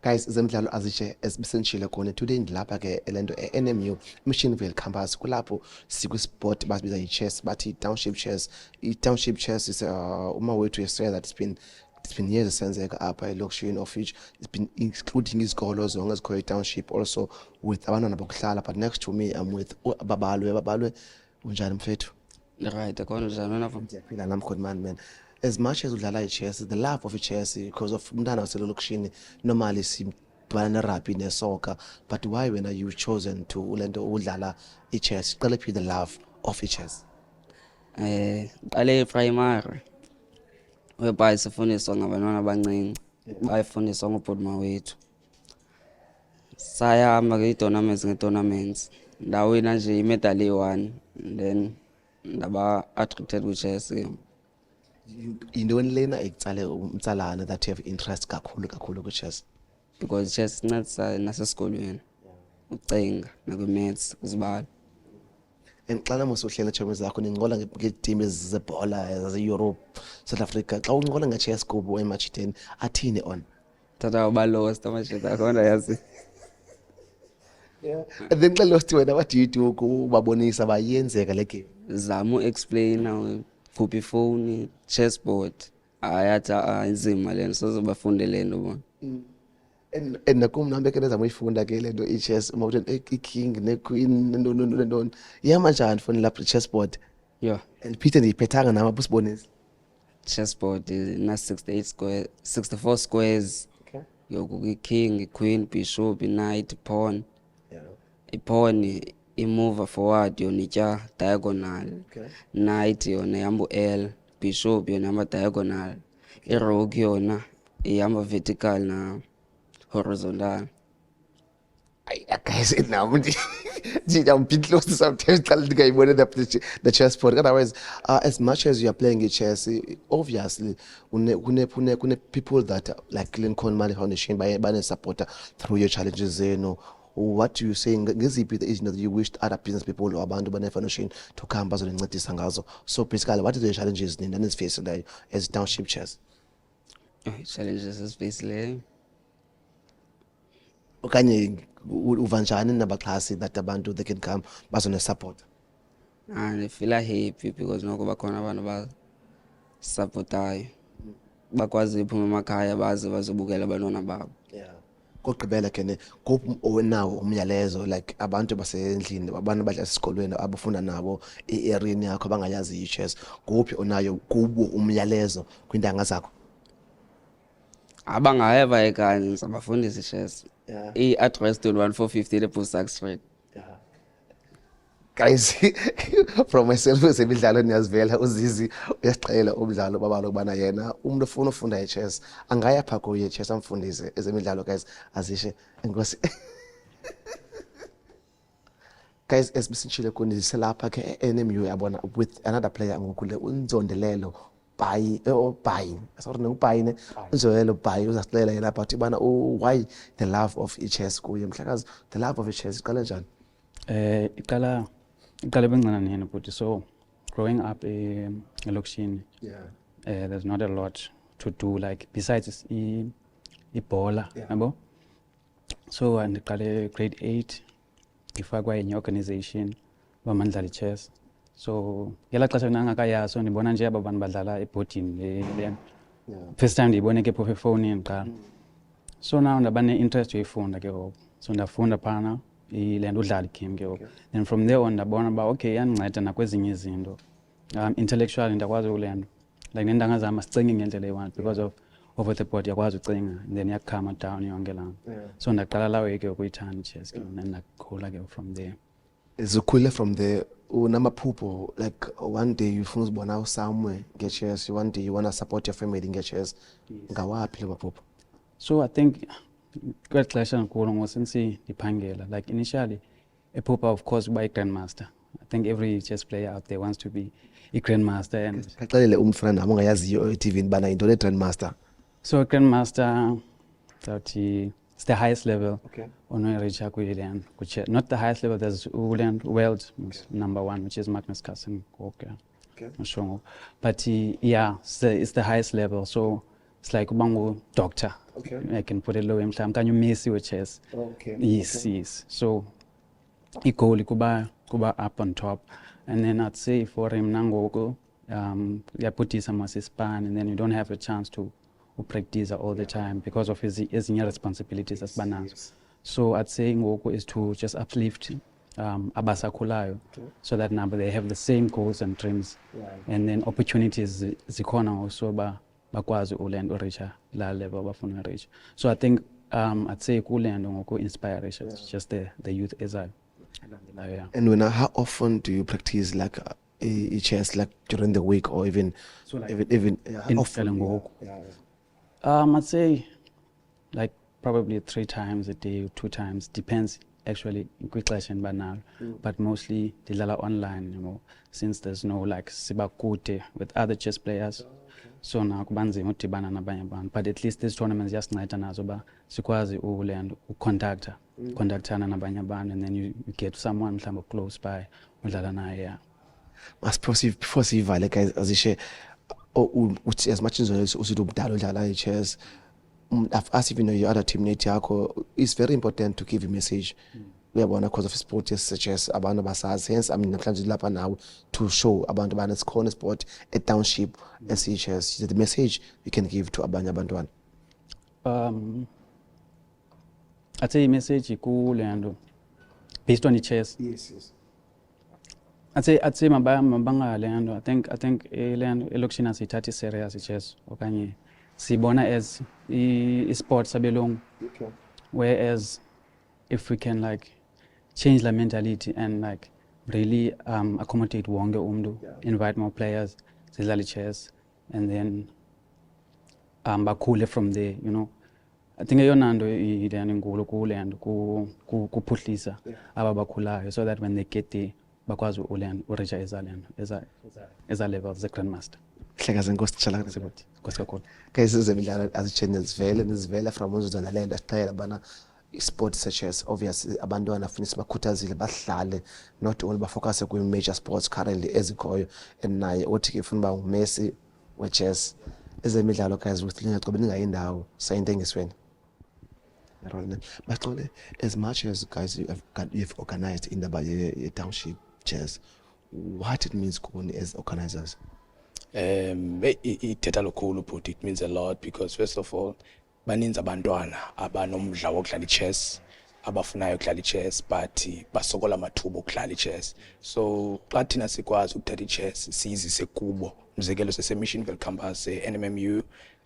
Guys, zemidlalo azishe esibisentshile khona today ndilapha ke elento NMU Missionville campus kulapho sikwisport basibiza i-chess bathi township chess. I-township chess is uma wethu yestraya that it's been years esenzeka apha elokishini of which it's been including izikolo zonke ezikhoyo township also with abantwana bokuhlala, but next to me I'm with Babalwe. Unjani mfethu? Right, akona njani wena mfo? Ndiyaphila nami good man. As much as udlala i-chess, the love of i-chess because of umntana waselokishini normally sibana ne-rugby ne-soccer, but why when are you chosen to lento udlala i-chess? Qale phi the love of i-chess? Qale primary. Whereby sifundiswa ngabantwana abancinci. Bayifundiswa ngobhodima wethu. Sayahamba nge-tournaments. Ndawina nje imedal eyi-1 then ndaba attracted with-chess. Yintoni lena ekutsale umtsalane that you have interest kakhulu kwi-chess? Because chess incedisa nasesikolweni. Ucinga nakwi-maths kuzibala. And xana mos uhlele tshomi zakho nincola ngeetim zebhola zase-Europe, South Africa, xa uncola nge-chess kubo ematshiteni athini on? Tata ubalost amashita akhona yazi. And then xa lost wena what do you do ukubabonisa bayenzeka le game? Zama u-explain kuphi ifowuni, chessboard. Ayathi inzima lento soze bafunde lento bona. And nakum nambe ke nezama uyifunda ke lento i-chess uma uthi i-king ne-queen nentoni ihamba njani foni lapha i-chessboard? Yeah, And Peter ndiyiphethanga nama busibonise. chessboard ina 64 squares. Okay. Yoku i-king, i-queen, bishop, i-knight, pawn. Yeah. I-pawn i-move forward yona itya diagonal. Okay. Knight yona ihamba u-L, bishop yona ihamba diagonal. I-rook yona ihamba vertical na horizontal. Guys, now I'm bit lost sometimes xa ndingayibona the chessboard. Otherwise, as much as you are playing chess, obviously kune people that like Lincoln Money Foundation bane supporter through your challenges zenu. What do you say ngeziphi the izinto that you wished other business people or abantu bane foundation to come bazonincedisa ngazo? So basically, what are the challenges nina nizifacing like as township chess? Challenges esifacile. Okanye uva njani nabaxhasi that abantu they can come bazone support? And I feel happy because noko bakhona abantu basupportayo. Bakwazi uphuma emakhaya baze bazobukela abantwana babo. Yeah. Kokugqibela ke ne kuphi owenawo umyalezo like abantu basendlini abantu badla esikolweni abafunda nabo i-area yakho abangayazi i-chess, kuphi onayo kubo umyalezo kwintanga zakho? Abangaheva ekhaya sabafundisa i-chess. Yeah. I-address 1,450 eBusak Street. Yeah. Guys, from myself ezemidlalo niyazivela uZizi uyasixela umdlalo babalo kubana yena umuntu ofuna ufunda i-chess angaya pha kuye i-chess amfundise ezemidlalo. Guys, azishe enkosi. Guys, esibisitshile kuni selapha ke NMU yabona with another player ngokule unzondelelo Bhayi sorry nobhayi ne Nzolelo Bhayi uzasixela yena but bana why the love of i-chess kuye mhlakazi, the love of i-chess iqala njani? Iqala bencinaneni but so growing up elokishini, Yeah. there's not a lot to do like besides ibhola yabo. So andiqale grade 8 ngifakwa enye organization bamandlala i-chess. So ngela xesha nangakayaso ndibona nje aba bantu badlala ebhodini le first time ndiyibone ke phofu efowunini qala. So now ndaba ne-interest yoyifunda ke ngoku, so ndafunda phana le nto udlala igame ke ngoku. Then from there on ndabona uba okay yandinceda nakwezinye izinto, intellectually ndakwazi ukulento like neentanga zam asicingi ngendlela eyi-one because of over the board yakwazi ucinga and then yakukhama down yonke laa nto. So ndaqala lawe ke ukuyithanda i-chess ke then ndakhula ke from there. Zukhule from there unamaphupho like one day you ufuna uzibona somewhere nge-chess, one day you want to support your family nge-chess, ngawaphi lo maphupho? So I think kweli xesha ndikhulu ngoku since ndiphangela like initially ephupha of course uba i-grandmaster. I think every chess player out there wants to be i-grandmaster and Kaxelele umfana nami ongayaziyo eTV bana yintoni i-grandmaster. so grandmaster zawuthi it's the highest level Okay. onoyireacha kuyilento not the highest level, there's world number 1 which is Magnus Carlsen. Okay. Not sure. But yeah, it's the highest level. So it's like uba doctor. Okay. I can put it low mhlawumbi kanye uMessi we-chess. Okay. Yes. So igoli kuba up on top, and then I'd say for him nangoku uyabhudisa masispan, and then you don't have a chance to practice all the time because of his responsibilities as banazo. So I'd say ngoku is to just uplift abasakhulayo, so that now they have the same goals and dreams, and then opportunities zikhona also bakwazi uland ureacha la level bafuna reach. So I think I'd say kuland ngoku inspiration, just the youth ezayo. Yeah. And when how often do you practice like chess, like during the week or even So like even in often? ngoku? Yeah. I'd say like probably 3 times a day or 2 times, depends actually kwixesha banalo, but mostly dilala online, you know, since there's no like sibakude with other chess players. So now kubanzima udibana nabanye abantu, but at least these tournaments ziyasinceda nazo ba sikwazi uland contactana nabanye abantu, and then you get someone mhlawumbe close by udlala naye. Yeah. Before sivale guys azishe as much as usithi umdala udlala chess, I've asked even your other teammate yakho, it's very important to give a message. Uyabona because of sport such as abantu basazi, hence I mean namhlanje lapha nawe to show abantu bana sikhona sport a township chess. The message you can give to abanye abantwana. I'd say message ikulendo based on the chess. Yes. I'd say mabanga lendo. I think lendo elokishini asithatha serious chess okanye sibona as sport sabelong. Okay. Whereas if we can like change the mentality and like really accommodate wonke umntu, invite more players, zidlale chess, and then bakhule from there, you know. I think eyona nto idana inkulu kule nto kuphuhlisa aba bakhulayo, so that when they get there bakwazi ureacha eza levels ze-grandmaster. Hlekaze nkosi tshala Nkosi kakhulu. guys ezemidlalo azitshenye zivele from uzozalalela sixhayela bana sport such as obviously abantwana afuna bakhuthazile bahlale, not only bafocus kwi major sports currently ezikhoyo, and naye othi ke ufuna ba uMessi we-chess. Ezemidlalo guys ukuthi lingacobe ningayindawo sayintengisweni. But as much as guys you've organized in the township chess, what it means kuni as organizers? Ithetha lukhulu but it means a lot, because first of all baninzi abantwana abanomdla wokudlala chess, abafunayo ukudlala chess but basokola amathuba okudlala chess. So xa thina sikwazi ukuthatha chess siyizise kubo, umzekelo sese-Missionville campus NMMU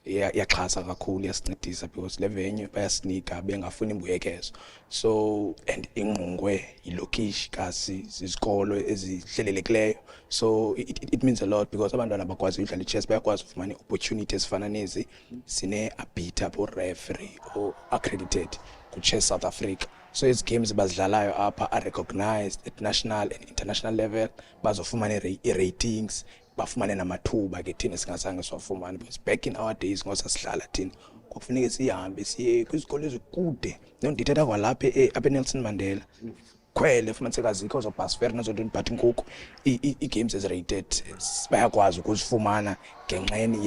yaxhasa kakhulu, yasincedisa because le venue bayasinika bengafuni imbuyekezo. So and ingqongwe yilokishi kasi zizikolo ezihlelelekileyo. So it means a lot, because abantwana bakwazi udlala chess bayakwazi ufumana opportunities ezifana nezi, sine-arbiter o-referee o-accredited ku-Chess South Africa. So ezi games bazidlalayo apha are recognized at national and international level, bazofumana i-ratings, bafumane namathuba ke thina singazange siwafumane, because back in our days ngosasidlala thina kwakufuneka sihambe siye kwizikolo ezikude, ndithetha kwalapha apha eNelson Mandela khwele fumaniseka azikho zobus fare nazontoni, but ngoku ii-games ezi-rated bayakwazi ukuzifumana ngenxeni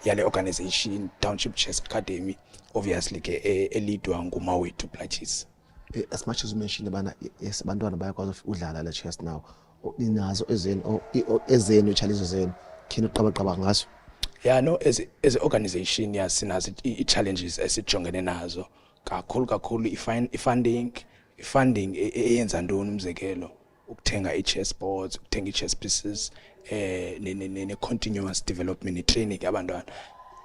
yale organization Township Chess Academy, obviously ke elidwa ngumawethu Platchis. As much as you mentioned abana yes abantwana bayakwazi udlala la chess now, ninazo ezenu challenges zenu, can uqaba ngaso? Yeah, no, as an organization sinazo i-challenges esijongene nazo kakhulu i-funding eyenza ntoni, umzekelo ukuthenga i-chess boards, ukuthenga i-chess pieces, ne-continuous development, training abantwana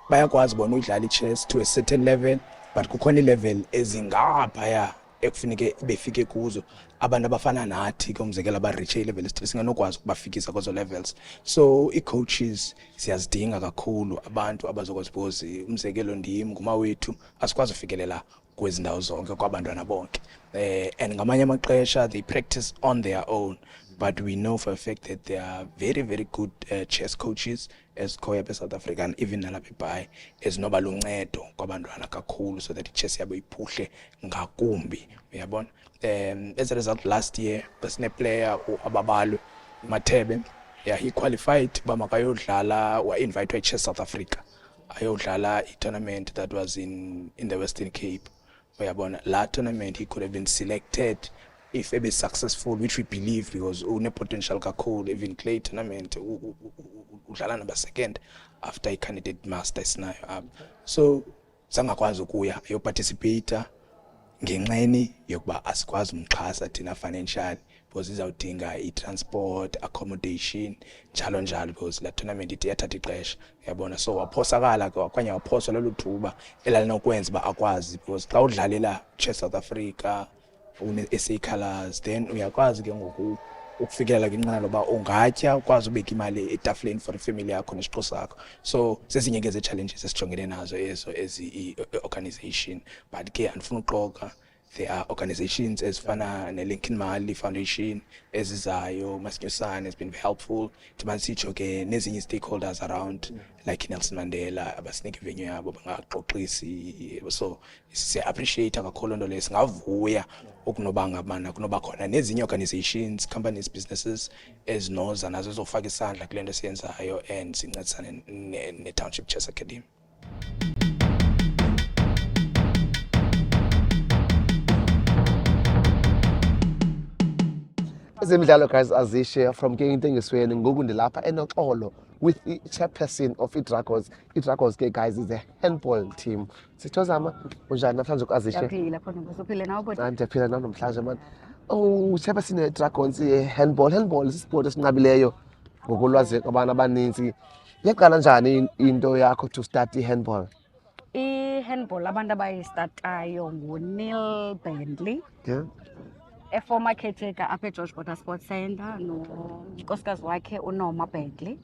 bayakwazi bona udlala i-chess to a certain level, but kukhona i-level ezingaphaya ekufuneke befike kuzo abantu abafana nathi ke, umzekelo abareach i-level esithile singanokwazi ukubafikisa kwezo levels. So i-coaches siyazidinga kakhulu, abantu abazokwazi, because umzekelo ndim ngumawethu asikwazi ufikelela kwezi ndawo zonke kwabantwana bonke, and ngamanye amaxesha they practice on their own, but we know for a fact that they are very, very good chess coaches ezikhoyo apha eSouth Africa, and even nalapha eBhayi ezinoba luncedo kwabantwana kakhulu, so that i-chess yabo iphuhle ngakumbi, uyabona. As a result, last year besine-player uAbabalwe Mathebe, he qualified uba makayodlala, wa-invitwa iChess South Africa, ayodlala i-tournament that was in the Western Cape. Uyabona, la tournament he could have been selected if he was successful, which we believe because une-potential kakhulu. Even clay tournament udlala number second after i-candidate master esinayo so sangakwazi ukuya ayoparticipate ngenxeni yokuba asikwazi umxhasa thina financial because izawudinga i-transport, accommodation, njalo njalo because la tournament ithi yathatha ixesha, uyabona. So waphosakala okanye waphoswa lelo thuba elalinokuwenza uba akwazi because xa udlalela Chess South Africa une-SA Colours then uyakwazi ke ngoku ukufikelela kwinqanaba loba ungatya ukwazi ubeka imali etafuleni for ifamily yakho nesixho sakho. So sezinye ke ze-challenges esijongene nazo ezo as i-organization, but ke andifuna uxoka there are organizations ezifana ne-Lincoln Mali Foundation ezizayo, Masinyosane has been helpful, ndibanisitsho ke nezinye stakeholders around like Nelson Mandela abasinike ivenue yabo bangaxoxisi. So siya-appreciate kakhulu nto leyo, singavuya ukunoba ngabana kunoba khona nezinye organizations, companies, businesses ezinoza nazo zizofaka isandla kule nto siyenzayo and sincedisane ne-Township Chess Academy. Ezemidlalo guys azishe from ke into engisweni ngoku ndilapha enoxolo with the chairperson of iDragons. iDragons ke guys is a handball team. Sithozama unjani namhlanje ku-Azishe? Ndiyaphila khona uphile nawe bhuti? Ndiyaphila namhlanje man. Oh, chairperson yeDragons handball isisport esinqabileyo ngokolwazi kwabantu abaninzi. Yaqala njani into yakho to start i-handball? I-handball abantu abayistatayo nguNeil Bentley, Yeah. former caretaker apha eGeorge Botha Sports Centre, nonkosikazi wakhe uNorma Bentley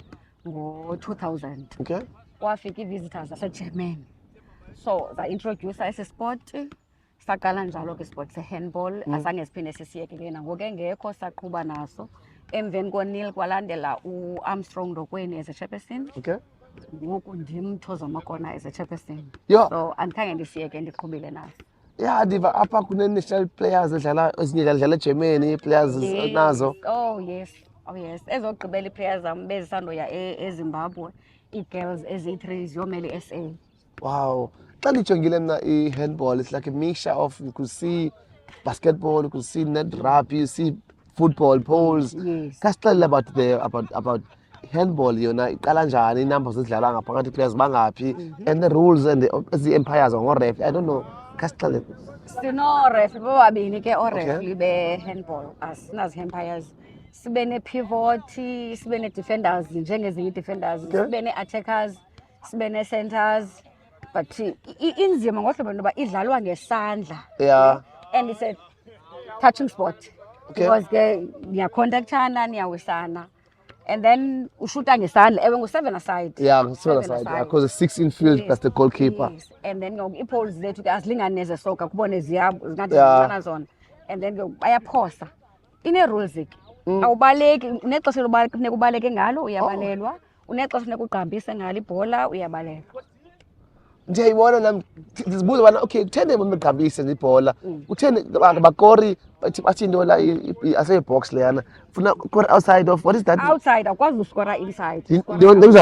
ngo-2000. Okay. Kwafika ii-visitors zaseGermany, so za-introducer esi sport, saqala njalo ke sport se-handball. Azange siphinde sisiyeke ke nangoku engekho, saqhuba naso. Emveni koNeil kwalandela uArmstrong Ndokweni as a chairperson, Okay. ngoku ndim Thozama Kona as a chairperson. Yeah. So andikhange ndisiyeke ndiqhubile naso. Yeah, ndiva apha kune-national players edlala ezinye dlala eGermany, players nazo. Oh yes, oh yes. Ezogqibela ii-players zam bezisandoya eZimbabwe, ii-girls eziyi-3 ziyomela i-SA. Wow. Xa ndijongile mna i-handball, it's like a mixture of, you could see basketball, you could see net rugby, you see football, poles. Yes. Kasixelele about handball yona iqala njani, iinumber zidlala ngaphakathi, players bangaphi, and the rules and the empires ngoref. I don't know. Kasixelele. Sino-referee bobabini ke Okay. oreferee be-handball, asinazi-empires. Sibe ne-pivot, sibe ne-defenders njengezinye ii-defenders, Okay. sibe ne-attackers, sibe ne-centers. But inzima ngohlobo loba idlalwa ngesandla. Yeah. And it's a touching sport. Okay. Because ke niyacontactana, niyawisana. And then ushuta ngesandla, ewe ngu-7 aside. Yeah, so Seven aside. aside. Because the 6 in field plus the goalkeeper. Yes. And then ii-poles zethu ke azilingani nezesoka, kubone zingathi Yeah. zincana zona. And then bayaphosa. Ine-rules ke. Awubaleki, unexesha funeka ubaleke ngalo, uyabalelwa. Unexesha funeka ugqambise ngalo ibhola, uyabalelwa. Ndiyayibona nam ndizibuza ubana okay kutheni bamegqabise ibhola, kutheni abantu bakori bathi into la aseyibhox leyana funa kori outside of what is that? Outside awukwazi uskora inside. Ndibizwa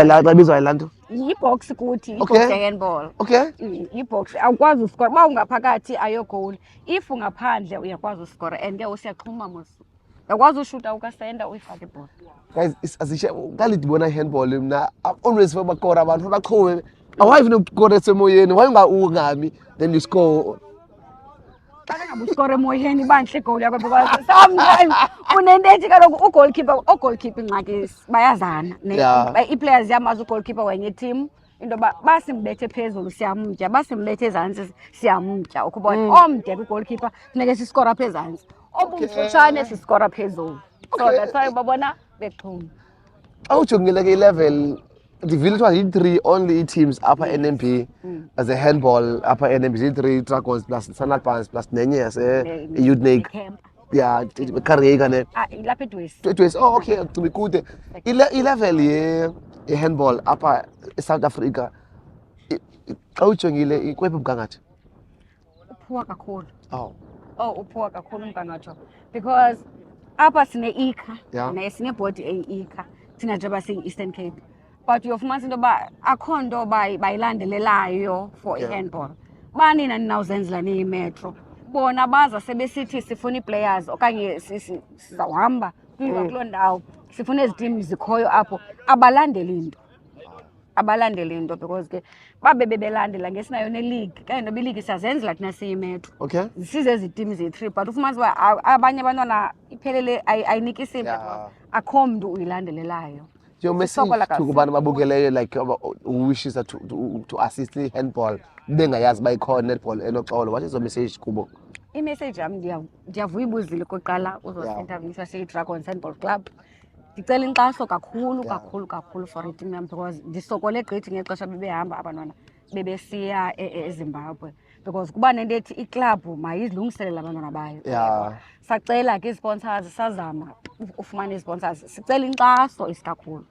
yilaa nto. Yi-box kuthi, Okay. i-box ye-handball. Okay. I-box awukwazi uskora, uba ungaphakathi ayogowuli. If ungaphandle uyakwazi uskora and ke usiyaxhuma mos. Uyakwazi ushuta ukasenda uyifake ibhola. Guys, Azishe xa ndibona i-handball mna I'm always for bakora abantu baqhume. Awayi even ukukora esemoyeni, why ungami then you score. Xa ngabe uskora emoyeni bantle igowuli yakho because sometimes unento ethi kaloku ugoalkeeper ingxaki bayazana. Yeah. Ii-players ziyamazi ugoalkeeper wenye team into yoba basimbethe phezulu siyamtya, basimbethe ezantsi siyamtya. Ukubona omde kwigoalkeeper funeke siskora apha ezantsi, obumfutshane siskora phezulu. So Okay. that's why babona bexhuma. Xa ujongile ke i-level ndivile kuthiwa yi-3 only teams apha NMB as a handball apha NMB ziyi-3 Dragons plus Sanalbans plus nenye yase-Udnik. Camp. Yeah, Kariyeka ne. Ilapha edwesi. It oh okay, gcina kude. I-level ye-handball apha eSouth Africa xa ujongile ikwephi umgangatho? Uphuwa kakhulu. Oh. Uphuwa kakhulu umgangatho because apha sine-ICA, Yeah. sinebhodi eyi-ICA, thina njengoba siyi-Eastern Cape. but uyofumanisa into yoba akho nto bayilandelelayo for i-handball. Banina ninawuzenzela niyimetro, bona baza sebesithi sifuna ii-players okanye sizawuhamba kuloo ndawo, sifuna ezi tim zikhoyo apho. Abalandeli into because ke babe bebelandela ngesinayo neleague kanye noba ileague siyazenzela thina siyimetro. Okay. Zisize ezi tim ziyi-3 but ufumanisa uba abanye abantwana iphelele ayinikisi Yeah. akho mntu uyilandelelayo. Your message Sisokola to kakhulu. kubantu ababukeleyo like who wishes to assist i-handball bengayazi uba ikhona netball enoxolo, what is your message kubo? Imessage yam ndiyavuya ibuzile okokuqala uzosintervyusa siyi-Dragons Handball Club. Ndicela inkxaso kakhulu for itim yam because ndisokole gqithi ngexesha bebehamba abantwana bebesiya eZimbabwe because kuba nento ethi iklabhu mayizilungiselele abantwana bayo. Yeah. Sacela ke ii-sponsors, sazama ufumana ii-sponsors, sicela inkxaso isikakhulu.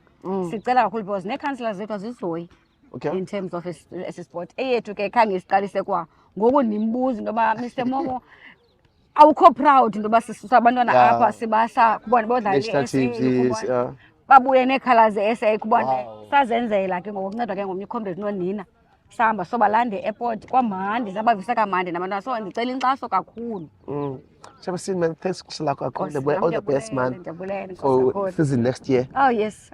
Sicela kakhulu because nee-councillors zethu azizoyi Okay. in terms of esi sport. Eyethu ke khange siqalise kwa ngoku ndimbuza into yoba Mr Momo awukho proud into yoba sisusa abantwana Yeah. apha sibasa kubona bodlala National i-SA, teams is, kubona babuye nee-colours ze-SA kubona. Wow. Sazenzela ke ngoku kuncedwa ke ngomnye icomrade nonina sahamba sobalanda e-airport kwamandi, sabavisa kamandi nabantwana. So ndicela inkxaso kakhulu. Shabasin, man, thanks kakhulu. All the best, man, Ndiyabulela, for Nkosi. season next year. Oh yes,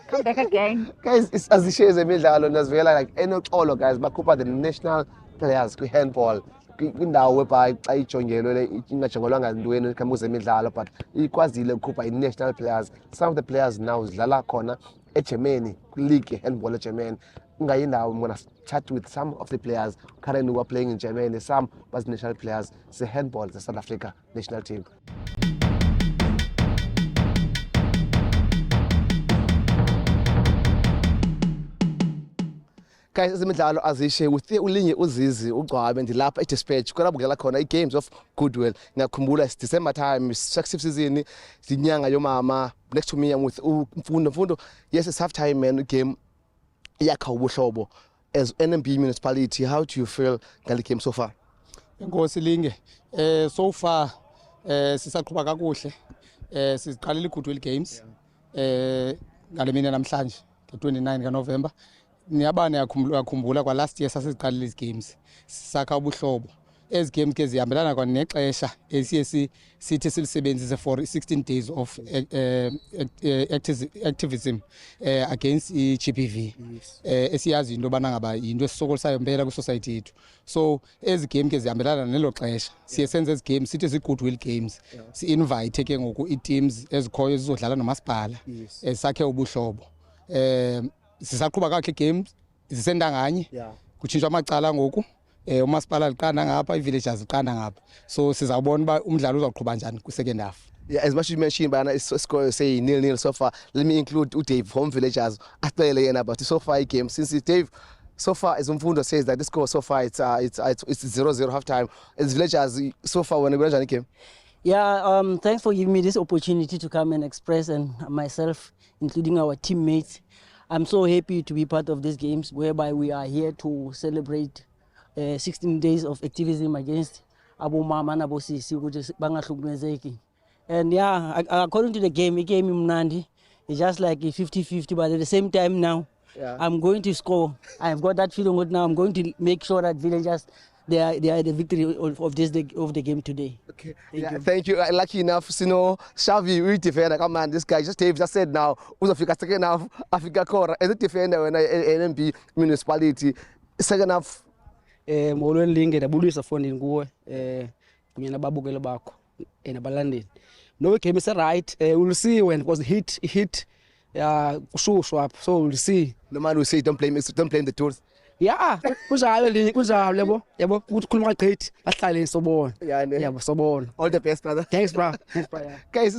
come back again. Guys, azishiye zemidlalo nazivela like enoxolo guys bakhupha the national players kwi-handball kwindawo whereby xa ijongelwe ingajongelwanga ntweni khambi zemidlalo but ikwazile ukukhupha i-national players. Some of the players now zidlala khona eGermany kwi-league ye-handball eGermany. Ingayindawo I'm gonna chat with some of the players currently who are playing in Germany, some was national players. It's a handball, the South Africa national team. Guys, ezemidlalo azishe uthe ulinye uzizi ugcwabe ndilapha eDispatch kwabukela khona i-Games of Goodwill. Ngiyakhumbula it's December time, successive season, inyanga yomama. Next to me I'm with Mfundo. Yes, it's half time man, game yakha ubuhlobo. As NMB municipality, how do you feel ngale game so far? Inkosi Linge, so far sisaqhubha kakuhle. Siziqalile i-Goodwill Games ngale mina namhlanje nge-29 kaNovember. Niyabana yakhumbula kwa last year sasiziqalile izi games sisakha ubuhlobo. Ezi games ke zihambelana kwa nexesha esiye sithi silisebenzise for 16 days of activism against i-GBV. Esiyazi into bana ngaba into esisokolisayo impela kwi-society yethu. So ezi game ke zihambelana nelo xesha. Siye senze ezi games sithi zi-Goodwill Games. Si-invite ke ngoku i-teams ezikhoyo zizodlala nomasipala. Sakhe ubuhlobo. Sisaqhubha kahle games zisentanganye kutshintshwa amacala ngoku umasipala liqanda ngapha i-villagers liqanda ngapha, so sizawubona uba umdlalo uzawuqhuba njani kwi-second half. Yeah, as much as you mentioned, but score say 0-0 so far. Let me include Dave home villagers. But so far a game since Dave so far as Mfundo says that the score so far it's 0-0 half time. As villagers so far when we game. Yeah, thanks for giving me this opportunity to come and express and myself, including our teammates. I'm so happy to be part of these games whereby we are here to celebrate 16 days of activism against Abu Mama and Abu Sisi, which is Bangahlukumezeki. And yeah, according to the game Mnandi, it's just like 50-50, but at the same time now, I'm going to score. I've got that feeling that now I'm going to make sure that villagers, they are the victory of the game today. Okay. Thank you. Lucky enough, Xavi, we defender. Come on, this guy Dave just said now, Uzafika second half, Africa Core, as a defender when NMB municipality, second half. Molweni Linge ndabulisa fondini kuwe kunye nababukeli bakho nabalandeli. No game is right. We'll see when it was hit kushushu apha, so we'll see. No man will say don't blame the tools. Yeah, kunjalo Linge, kunjalo yabo ukuthi khuluma gqithi bahlale sobona. Yabo sobona. All the best, brother. Thanks bro. Thanks bro. Guys,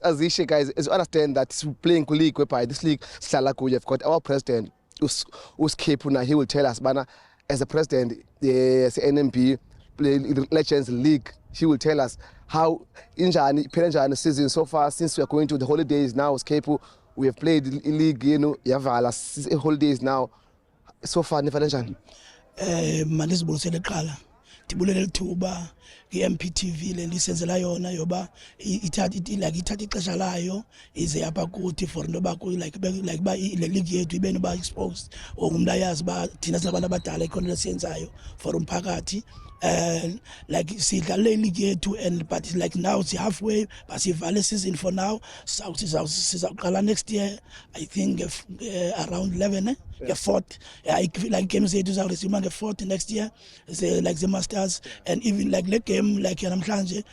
as issue guys, as you understand that playing league whereby this league Sala Kuya, you've got our president who's Kepuna, he will tell us, Bana, as a president, the NMB Legends League, he will tell us how Injani season so far since we are going to the holidays now. Skepu, we have played league, Yavala holidays now. So far, Nifalenjan. Manisibulisele qala ndibulele lithuba kwi-MPTV le lisenzela yona yoba ithatha ixesha layo ize apha kuthi for into yoba like uba le league yethu ibe noba exposed or umntu ayazi uba thina singabantu abadala ikhona lesiyenzayo for umphakathi. Like sidlale league yethu and but like now it's halfway but sivale season for now sizaqala next year I think around 11 nge-4th like games zethu zawuresume nge-4th next year like the Masters and even like le game like yanamhlanje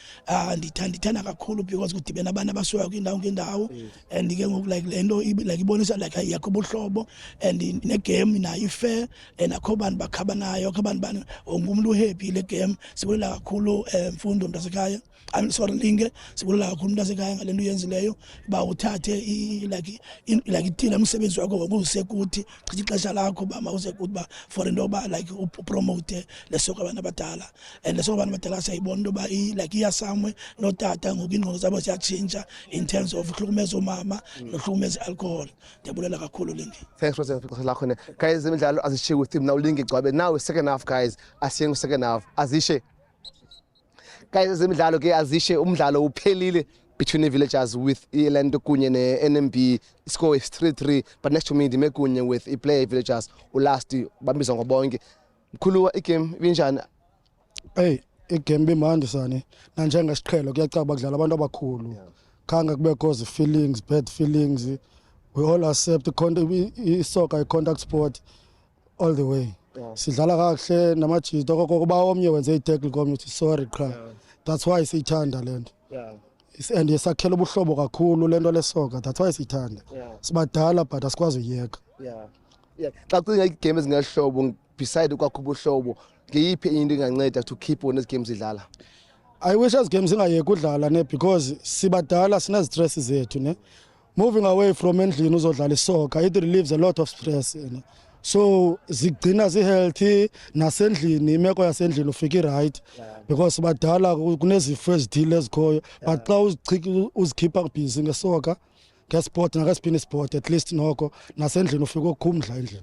ndithanda kakhulu because kudibena abantu abasuka kwindawo ngendawo and ke ngoku like le nto like ibonisa like yakho ubuhlobo and ne-game nayo ifair and akho bantu bakhaba nayo akho bantu umuntu happy le game. Sibulela kakhulu Mfundo mntasekhaya I'm sorry Linge, sibulela kakhulu mntasekhaya ngale nto uyenzileyo ba uthathe like ithina umsebenzi wakho wokusekuthi chithi ixesha lakho ba mawusekuthi ba for into ba like upromote lesoka abantu abadala and lesoka abantu abadala sayibona into ba like iyasamwe notata ngoku ingqondo zabo siyatshintsha in terms of uhlukumeza umama nohlukumeza alcohol. Ndiyabulela kakhulu Linge. Thanks for lakho ne guys. Imidlalo azishiye with him now Linge Gcwabe. Now second half guys, asiye second half azishe guys. Imidlalo ke azishe umdlalo uphelile between the Villagers with Orlando kunye ne-NMB. Score is 3-3 but next to me ndime kunye with iPlayer Villagers ulast bambizwa ngobonke. Mkhulu igame ibinjani? Hey, igame bimandi sani nanjengesiqhelo kuyacaba kudlala abantu abakhulu khanga kube cause feelings, bad feelings. We all accept the soccer contact sport all the way. Sidlala kahle namajito kokuba omnye wenze i-tackle community sorry qha. That's why siyithanda lento. And yesakhela ubuhlobo kakhulu lento lesoka. That's why siyithanda. Sibadala but asikwazi uyeka. Xa kucinga igame ezingahlobo beside kwakho ubuhlobo ngiyiphi into enganceda to keep on these games idlala? I wish as games ingayeka udlala ne because sibadala sina stress zethu ne. Moving away from endlini uzodlala isoka it relieves a lot of stress ne. So zigcina zi-healthy nasendlini imeko yasendlini ufika right because badala kunezifo ezithile ezikhoyo but xa uzikhipha busy ngesoka ngesport nakespini sport at least noko nasendlini ufika ukhumdla endlini.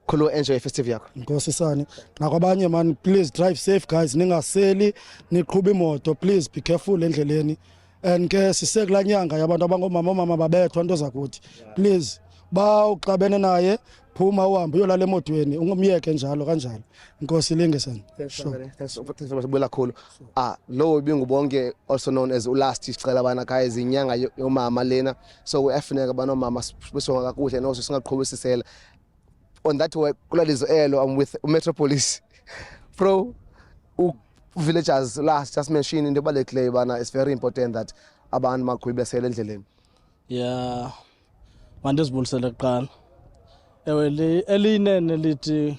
Khulu enjoy festive yakho. Nkosi sani nakwabanye man please drive safe guys ningaseli niqhuba imoto please be careful endleleni and ke sisekula nyanga yabantu abangomama babethwa into zakuthi please ba uxabene naye phuma uhambe uyolala emotweni ungumyeke njalo kanjalo. Inkosi Linge sani. Thanks for khulu. Lo ibingubonke also known as ulast isicela abana guys inyanga yomama lena so uyafuneka banomama besonga kakuhle no singaqhubisisela on that way kulalizo elo. I'm with Metropolis pro Villagers last just mentioned into balekile bana it's very important that abantu maqhubisele endleleni. Yeah mandizibulisele kuqala ewe elinene lithi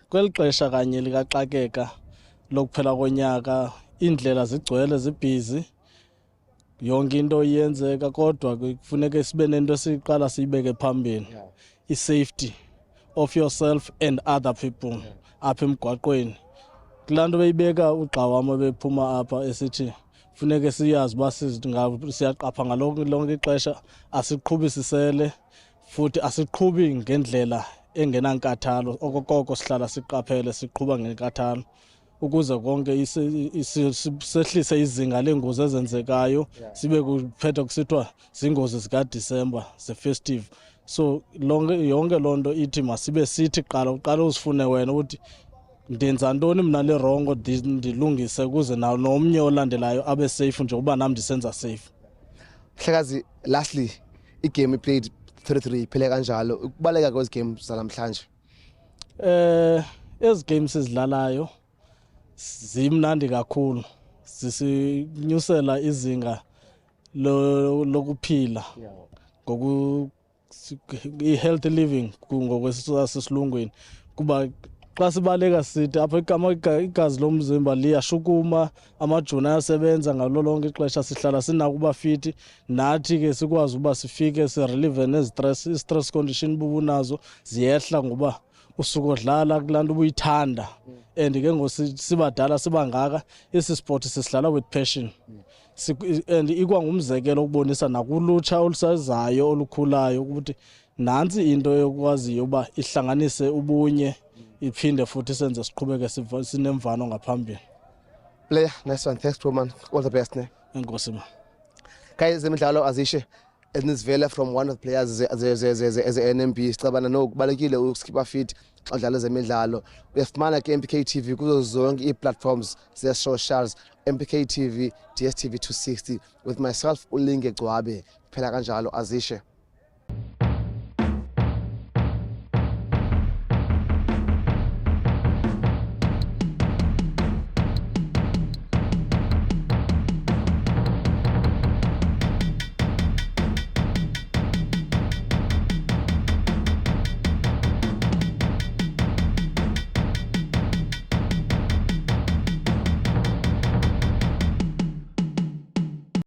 kwelixesha kanye likaxakeka lokuphela konyaka indlela zigcwele zibhizi yonke into iyenzeka kodwa kufuneka sibe nento esiqala siyibeke phambili i-safety of yourself and other people apha emgwaqweni. Kulanto beyibeka ugxawama bephuma apha esithi funeke siyazi uba siyaqapha lonke ixesha asiqhubisisele futhi asiqhubi ngendlela engenankathalo okokoko sihlala siqaphele siqhuba ngenkathalo ukuze konke sehlise izinga lengozi ezenzekayo sibe kuphethe kusithwa zingozi zikaDisemba ze-festive. So yonke lonto ithi masibe sithi uqala uzifune wena ukuthi ndenza ntoni mna le wrong ndilungise ukuze nawo nomnye olandelayo abe safe njengoba nami ndisenza safe. Mhlekazi lastly igame played 3-3 iphele kanjalo ukubaleka kwezi games zalamhlanje. Ezi games ezidlalayo zimnandi kakhulu zisinyusela izinga lokuphila ngoku i-healthy living ngokwesisilungwini kuba xa sibaleka sithi apha igazi lomzimba liyashukuma amajoni ayasebenza ngalo lonke ixesha sihlala sinakuba fit nathi ke sikwazi uba sifike sirelieve nezistress i-stress condition bubunazo ziyehla ngoba usuku odlala kulanto ubuyithanda and ke ngosibadala sibangaka isi sport sisidlala with passion and ikwangumzekelo ukubonisa nakulutsha olusazayo olukhulayo ukuthi nansi into yokwaziyo uba ihlanganise ubunye iphinde futhi senze siqhubeke sinemvano ngaphambili. Player, nice one. Thanks, bro, man. All the best, ne? Enkosi ma. Guys, zemidlalo azishe enisivela from one of the players as a NMB sicabana no kubalekile ukuskipha fit xa udlala zemidlalo. Uyafumana ke MPK TV kuzo zonke ii-platforms ze-socials, MPK TV, DSTV 260 with myself uLinge Gcwabe. Phela kanjalo azishe.